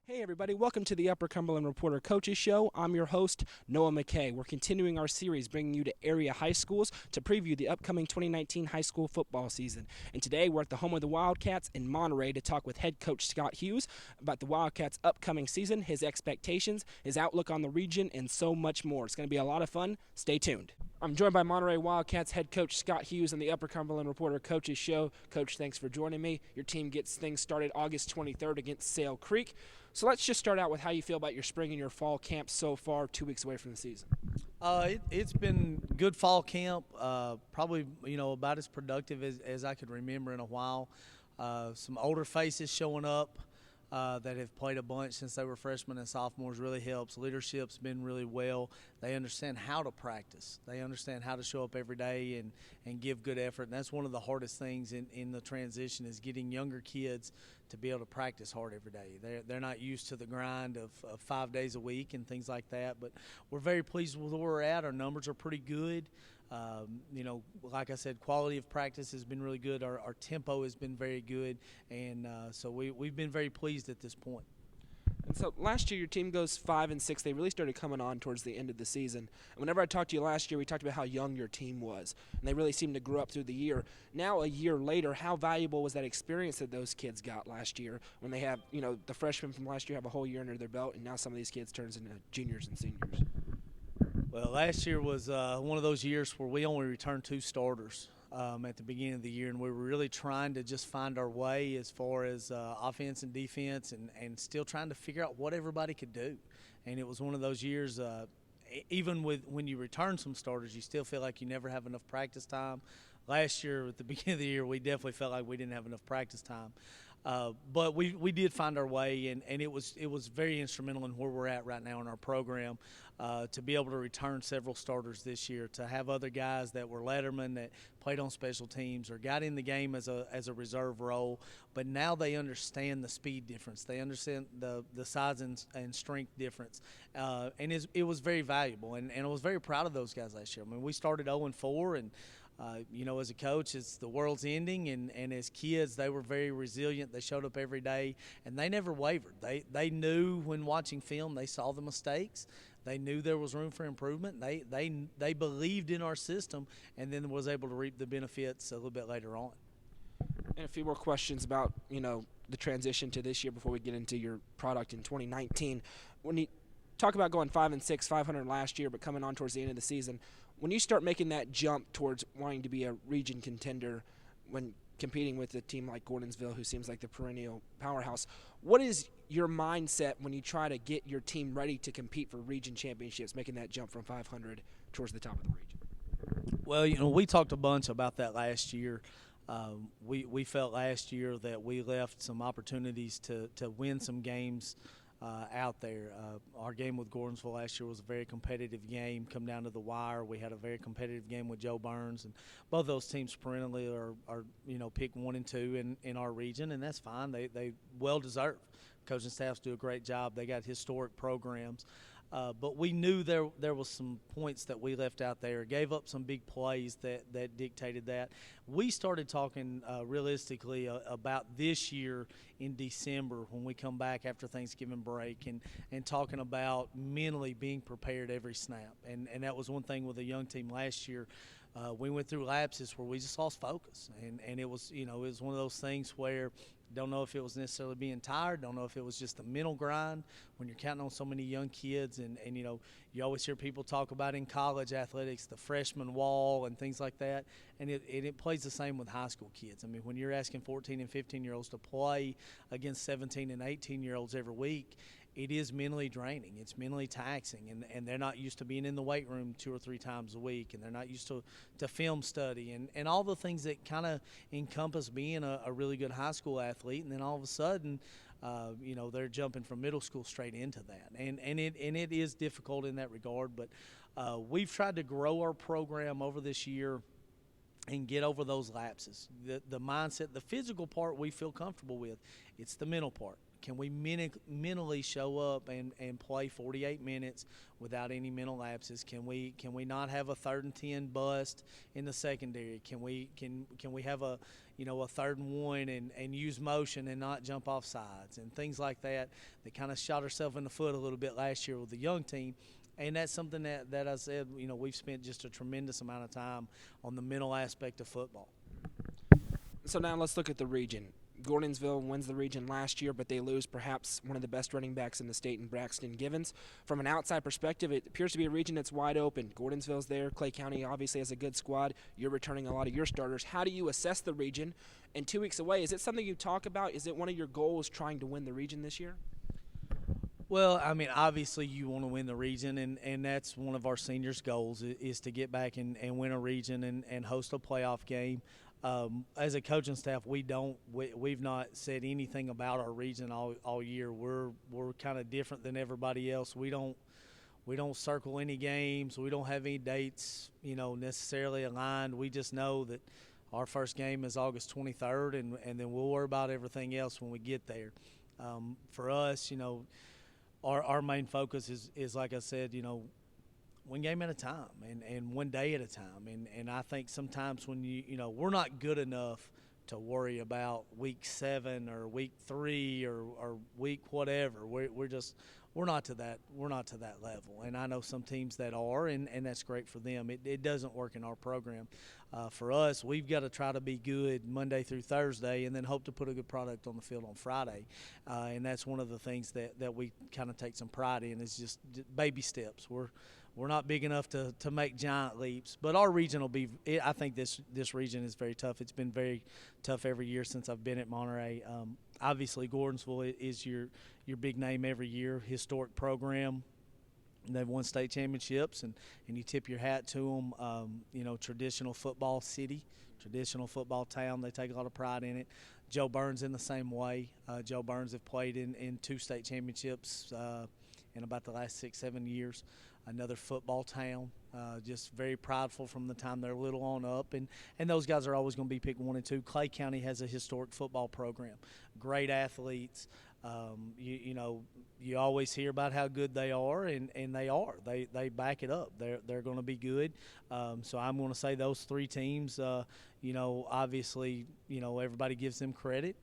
Hey everybody, welcome to the Upper Cumberland Reporter Coaches Show. I'm your host, Noah McKay. We're continuing our series bringing you to area high schools to preview the upcoming 2019 high school football season. And today we're at the home of the Wildcats in Monterey to talk with head coach Scott Hughes about the Wildcats' upcoming season, his expectations, his outlook on the region, and so much more. It's going to be a lot of fun. Stay tuned. I'm joined by Monterey Wildcats head coach Scott Hughes on the Upper Cumberland Reporter Coaches Show. Coach, thanks for joining me. Your team gets things started August 23rd against Sale Creek. So let's just start out with how you feel about your spring and your fall camp so far, 2 weeks away from the season. It's been good fall camp, probably about as productive as I could remember in a while. Some older faces showing up that have played a bunch since they were freshmen and sophomores really helps. Leadership's been really well. They understand how to practice. They understand how to show up every day and give good effort. And that's one of the hardest things in the transition is getting younger kids to be able to practice hard every day. They're not used to the grind of 5 days a week and things like that. But we're very pleased with where we're at. Our numbers are pretty good. Like I said, quality of practice has been really good. Our tempo has been very good, and so we've been very pleased at this point. And so last year your team goes 5-6. They really started coming on towards the end of the season. And whenever I talked to you last year, we talked about how young your team was, and they really seemed to grow up through the year. Now a year later, how valuable was that experience that those kids got last year when they have, the freshmen from last year have a whole year under their belt, and now some of these kids turns into juniors and seniors? Well, last year was one of those years where we only returned 2 starters at the beginning of the year, and we were really trying to just find our way as far as offense and defense and still trying to figure out what everybody could do. And it was one of those years, even when you return some starters, you still feel like you never have enough practice time. Last year, at the beginning of the year, we definitely felt like we didn't have enough practice time. But we did find our way, and it was very instrumental in where we're at right now in our program to be able to return several starters this year, to have other guys that were lettermen that played on special teams or got in the game as a reserve role, but now they understand the speed difference. They understand the size and strength difference, and it was very valuable, and I was very proud of those guys last year. I mean, we started 0-4, and as a coach, it's the world's ending, and as kids, they were very resilient. They showed up every day, and they never wavered. They knew when watching film, they saw the mistakes. They knew there was room for improvement. They believed in our system, and then was able to reap the benefits a little bit later on. And a few more questions about, the transition to this year before we get into your product in 2019. When you talk about going 5-6, 500 last year, but coming on towards the end of the season, when you start making that jump towards wanting to be a region contender when competing with a team like Gordonsville, who seems like the perennial powerhouse, what is your mindset when you try to get your team ready to compete for region championships, making that jump from 500 towards the top of the region? Well, we talked a bunch about that last year. We felt last year that we left some opportunities to win some games out there. Our game with Gordonsville last year was a very competitive game, come down to the wire. We had a very competitive game with Joe Burns, and both those teams perennially are picked 1 and 2 in our region, and that's fine. They well deserved. Coaching staffs do a great job. They got historic programs. But we knew there was some points that we left out there, gave up some big plays that dictated that. We started talking realistically about this year in December when we come back after Thanksgiving break and talking about mentally being prepared every snap. And that was one thing with a young team last year. We went through lapses where we just lost focus, and it was one of those things where don't know if it was necessarily being tired, don't know if it was just the mental grind when you're counting on so many young kids, and you always hear people talk about in college athletics the freshman wall and things like that, and it plays the same with high school kids. I mean, when you're asking 14 and 15-year-olds to play against 17 and 18-year-olds every week, it is mentally draining. It's mentally taxing, and they're not used to being in the weight room 2 or 3 times a week, and they're not used to film study and all the things that kind of encompass being a really good high school athlete. And then all of a sudden, they're jumping from middle school straight into that, and it is difficult in that regard. But we've tried to grow our program over this year and get over those lapses. The mindset, the physical part we feel comfortable with. It's the mental part. Can we mentally show up and play 48 minutes without any mental lapses? Can we not have a 3rd and 10 bust in the secondary? Can we have a 3rd and 1 and use motion and not jump off sides and things like that kind of shot ourselves in the foot a little bit last year with the young team. And that's something that I said, we've spent just a tremendous amount of time on the mental aspect of football. So now let's look at the region. Gordonsville wins the region last year, but they lose perhaps one of the best running backs in the state in Braxton Givens. From an outside perspective, it appears to be a region that's wide open. Gordonsville's there. Clay County obviously has a good squad. You're returning a lot of your starters. How do you assess the region? And 2 weeks away, is it something you talk about? Is it one of your goals trying to win the region this year? Well, I mean, obviously you want to win the region, and that's one of our seniors' goals is to get back and win a region and host a playoff game. As a coaching staff, we've not said anything about our region all year. We're kind of different than everybody else. We don't circle any games. We don't have any dates, necessarily aligned. We just know that our first game is August 23rd, and then we'll worry about everything else when we get there. For us, our main focus is like I said, one game at a time and one day at a time. And I think sometimes when we're not good enough to worry about week 7 or week 3 or week whatever. We're not to that level. And I know some teams that are, and that's great for them. It doesn't work in our program. For us, we've got to try to be good Monday through Thursday and then hope to put a good product on the field on Friday. And that's one of the things that we kind of take some pride in is just baby steps. We're not big enough to make giant leaps, but our region will be – I think this region is very tough. It's been very tough every year since I've been at Monterey. Obviously, Gordonsville is your big name every year, historic program. They've won state championships, and you tip your hat to them. Traditional football city, traditional football town. They take a lot of pride in it. Joe Burns in the same way. Joe Burns have played in 2 state championships in about the last 6-7 years. Another football town, just very prideful from the time they're little on up. And those guys are always going to be picked 1 and 2. Clay County has a historic football program, great athletes. You always hear about how good they are, and they are. They back it up. They're going to be good. So I'm going to say those 3 teams, obviously, everybody gives them credit.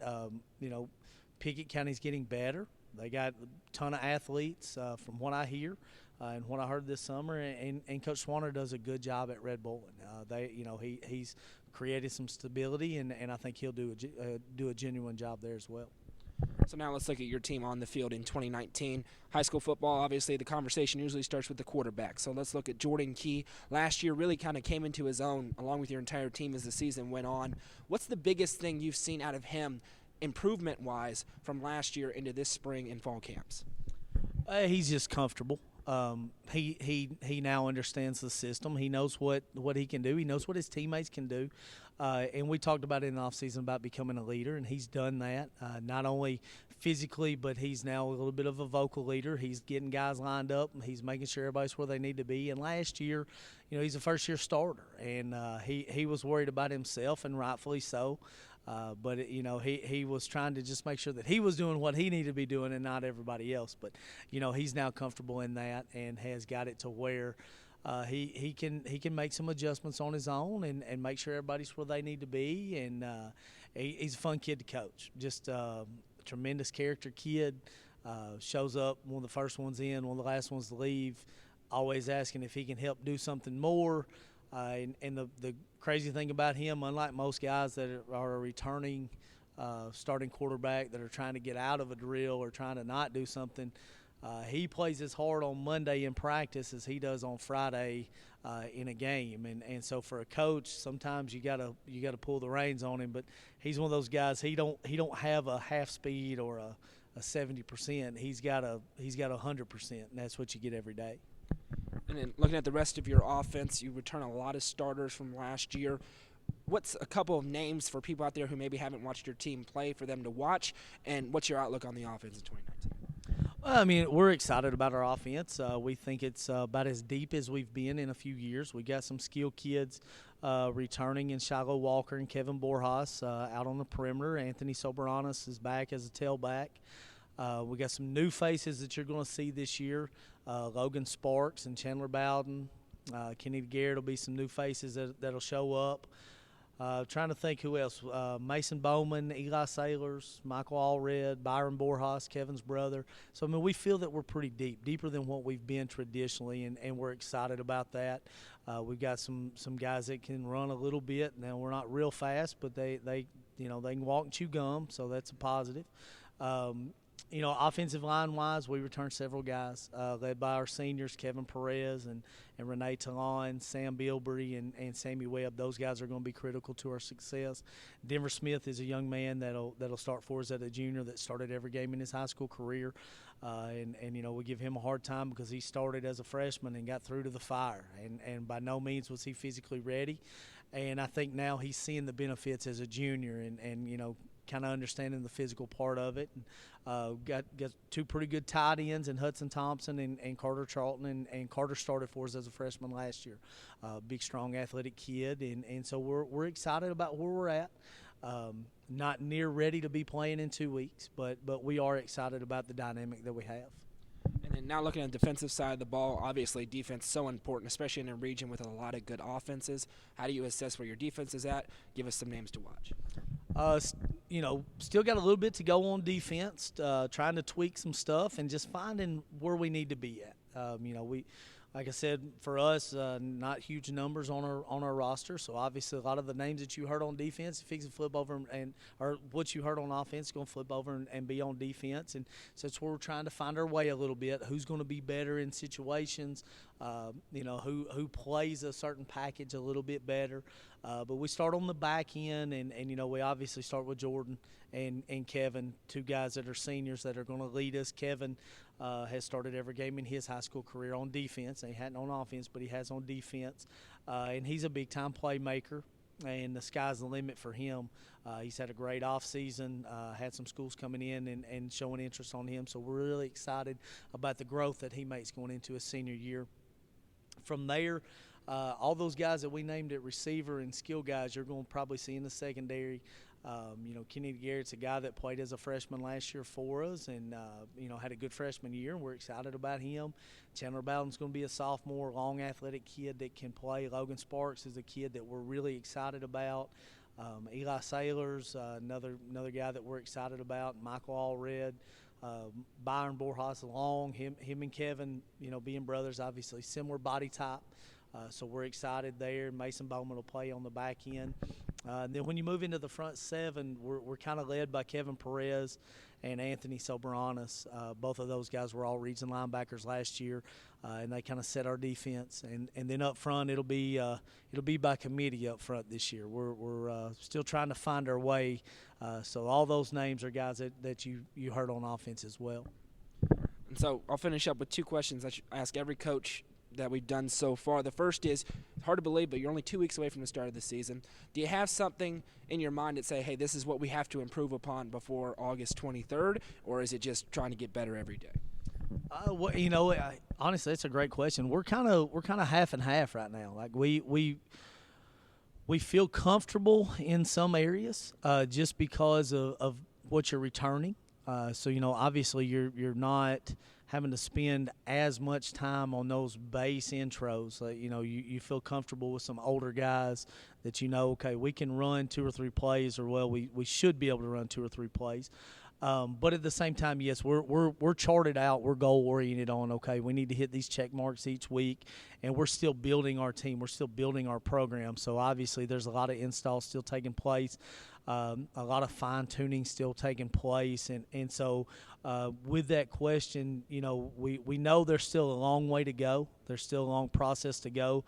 Pickett County's getting better. They got a ton of athletes from what I hear. And what I heard this summer, and Coach Swanner does a good job at Red Bull. He's created some stability, and I think he'll do a genuine job there as well. So now let's look at your team on the field in 2019. High school football, obviously the conversation usually starts with the quarterback. So let's look at Jordan Key. Last year really kind of came into his own along with your entire team as the season went on. What's the biggest thing you've seen out of him improvement-wise from last year into this spring and fall camps? He's just comfortable. He now understands the system. He knows what he can do. He knows what his teammates can do. And we talked about it in the offseason about becoming a leader, and he's done that, not only physically, but he's now a little bit of a vocal leader. He's getting guys lined up, and he's making sure everybody's where they need to be. And last year, he's a first-year starter, and he was worried about himself, and rightfully so. But he was trying to just make sure that he was doing what he needed to be doing and not everybody else. But he's now comfortable in that and has got it to where he can make some adjustments on his own and make sure everybody's where they need to be. And he's a fun kid to coach. Just a tremendous character kid. Shows up, one of the first ones in, one of the last ones to leave. Always asking if he can help do something more. And the crazy thing about him, unlike most guys that are a returning starting quarterback that are trying to get out of a drill or trying to not do something, he plays as hard on Monday in practice as he does on Friday in a game. And so for a coach, sometimes you gotta pull the reins on him. But he's one of those guys. He don't have a half speed or a 70%. He's got a 100%, and that's what you get every day. And then looking at the rest of your offense, you return a lot of starters from last year. What's a couple of names for people out there who maybe haven't watched your team play for them to watch, and what's your outlook on the offense in 2019? Well, I mean, we're excited about our offense. We think it's about as deep as we've been in a few years. We got some skilled kids returning in Shiloh Walker and Kevin Borjas out on the perimeter. Anthony Soberanis is back as a tailback. We got some new faces that you're going to see this year. Logan Sparks and Chandler Bowden. Kenny Garrett will be some new faces that'll show up. Trying to think who else. Mason Bowman, Eli Sailors, Michael Allred, Byron Borjas, Kevin's brother. So, I mean, we feel that we're pretty deep, deeper than what we've been traditionally, and we're excited about that. We've got some guys that can run a little bit. Now, we're not real fast, but they can walk and chew gum, so that's a positive. Offensive line-wise, we returned several guys, led by our seniors, Kevin Perez and Renee Talon, Sam Bilberry, and Sammy Webb. Those guys are going to be critical to our success. Denver Smith is a young man that'll start for us as a junior that started every game in his high school career. We give him a hard time because he started as a freshman and got through to the fire. And by no means was he physically ready. And I think now he's seeing the benefits as a junior and kind of understanding the physical part of it. Got two pretty good tight ends in Hudson Thompson and Carter Charlton, and Carter started for us as a freshman last year. Big, strong, athletic kid, and so we're excited about where we're at. Not near ready to be playing in 2 weeks, but we are excited about the dynamic that we have. And then now looking at the defensive side of the ball, obviously defense so important, especially in a region with a lot of good offenses. How do you assess where your defense is at? Give us some names to watch. Still got a little bit to go on defense, trying to tweak some stuff and just finding where we need to be at. Like I said, for us, not huge numbers on our roster. So obviously, a lot of the names that you heard on defense, if you can flip over or what you heard on offense, is going to flip over and be on defense. And so that's where we're trying to find our way a little bit. Who's going to be better in situations? Who plays a certain package a little bit better. But we start on the back end, and we obviously start with Jordan and Kevin, two guys that are seniors that are going to lead us. Kevin has started every game in his high school career on defense. He hadn't on offense, but he has on defense. And he's a big-time playmaker, and the sky's the limit for him. He's had a great offseason, had some schools coming in and showing interest on him. So we're really excited about the growth that he makes going into his senior year. From there, all those guys that we named at receiver and skill guys you're going to probably see in the secondary. Kenny Garrett's a guy that played as a freshman last year for us and, had a good freshman year, and we're excited about him. Chandler Bowden's going to be a sophomore, long athletic kid that can play. Logan Sparks is a kid that we're really excited about. Eli Sailors, another guy that we're excited about. Michael Allred. Byron Borjas long, him and Kevin, being brothers, obviously similar body type. So we're excited there. Mason Bowman will play on the back end. Then when you move into the front seven, we're kind of led by Kevin Perez and Anthony Sobranis. Both of those guys were all region linebackers last year, and they kind of set our defense. And then up front, it'll be by committee up front this year. We're still trying to find our way. So all those names are guys that you heard on offense as well. And so I'll finish up with two questions that I ask every coach that we've done so far. The first is, hard to believe, but you're only 2 weeks away from the start of the season. Do you have something in your mind that say, hey, this is what we have to improve upon before August 23rd, or is it just trying to get better every day? Honestly, that's a great question. We're kind of half and half right now. Like we feel comfortable in some areas just because of what you're returning. Obviously you're not having to spend as much time on those base intros. You feel comfortable with some older guys that okay, we can run 2 or 3 plays, or we should be able to run 2 or 3 plays. But at the same time, yes, we're charted out. We're goal oriented on, okay, we need to hit these check marks each week, and we're still building our team. We're still building our program. So obviously there's a lot of installs still taking place, a lot of fine tuning still taking place, and so with that question, we know there's still a long way to go. There's still a long process to go.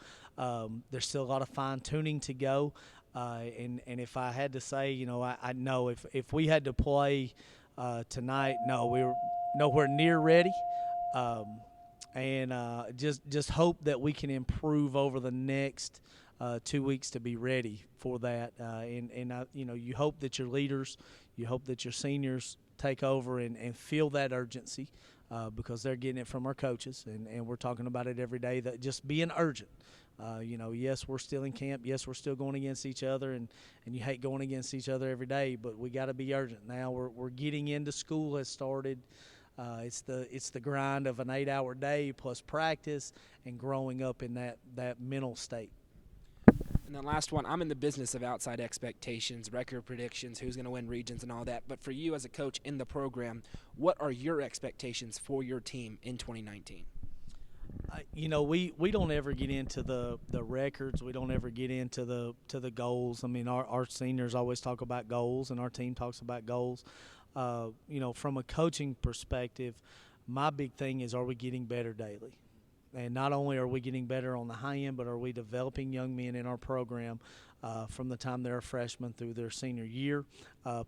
There's still a lot of fine tuning to go. And if I had to say, I know if we had to play tonight, no, we were nowhere near ready. Just hope that we can improve over the next 2 weeks to be ready for that. You hope that your leaders, you hope that your seniors take over and feel that urgency because they're getting it from our coaches, and we're talking about it every day, that just being urgent. Yes, we're still in camp. Yes, we're still going against each other, and you hate going against each other every day. But we got to be urgent now. We're getting into school has started. It's the grind of an 8-hour day plus practice and growing up in that mental state. And then last one, I'm in the business of outside expectations, record predictions, who's going to win regions and all that. But for you as a coach in the program, what are your expectations for your team in 2019? We don't ever get into the records. We don't ever get into the goals. I mean, our seniors always talk about goals, and our team talks about goals. From a coaching perspective, my big thing is, are we getting better daily? And not only are we getting better on the high end, but are we developing young men in our program from the time they're a freshman through their senior year?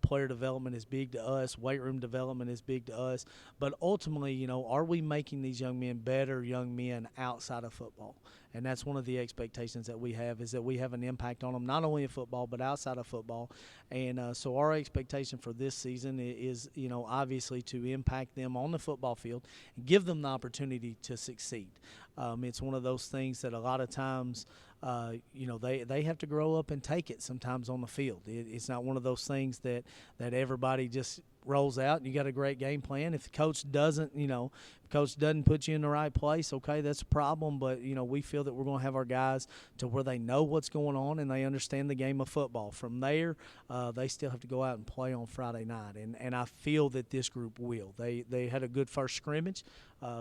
Player development is big to us. Weight room development is big to us. But ultimately, are we making these young men better young men outside of football? And that's one of the expectations that we have, is that we have an impact on them, not only in football but outside of football. And so our expectation for this season is, obviously to impact them on the football field and give them the opportunity to succeed. It's one of those things that a lot of times, they have to grow up and take it sometimes on the field. It's not one of those things that everybody just rolls out and you got a great game plan. If the coach doesn't, put you in the right place, okay, that's a problem. But, we feel that we're going to have our guys to where they know what's going on and they understand the game of football. From there, they still have to go out and play on Friday night. And I feel that this group will. They had a good first scrimmage,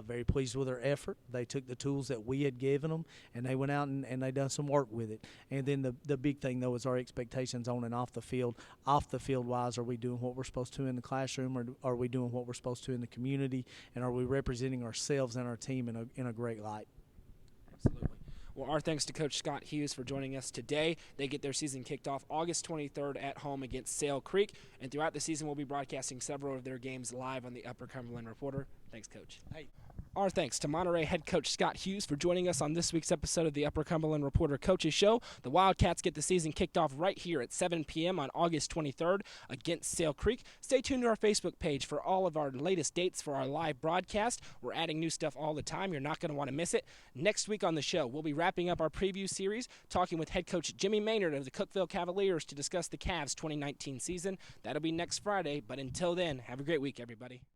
very pleased with their effort. They took the tools that we had given them and they went out and they done some work with it. And then the big thing, though, is our expectations on and off the field. Off the field wise, are we doing what we're supposed to in the classroom, or are we doing what we're supposed to in the community, and are we representing ourselves and our team in a great light? Absolutely. Well, our thanks to Coach Scott Hughes for joining us today. They get their season kicked off August 23rd at home against Sale Creek, and throughout the season we'll be broadcasting several of their games live on the Upper Cumberland Reporter. Thanks, Coach. Hey. Our thanks to Monterey head coach Scott Hughes for joining us on this week's episode of the Upper Cumberland Reporter Coaches Show. The Wildcats get the season kicked off right here at 7 p.m. on August 23rd against Sale Creek. Stay tuned to our Facebook page for all of our latest dates for our live broadcast. We're adding new stuff all the time. You're not going to want to miss it. Next week on the show, we'll be wrapping up our preview series, talking with head coach Jimmy Maynard of the Cookeville Cavaliers to discuss the Cavs' 2019 season. That'll be next Friday, but until then, have a great week, everybody.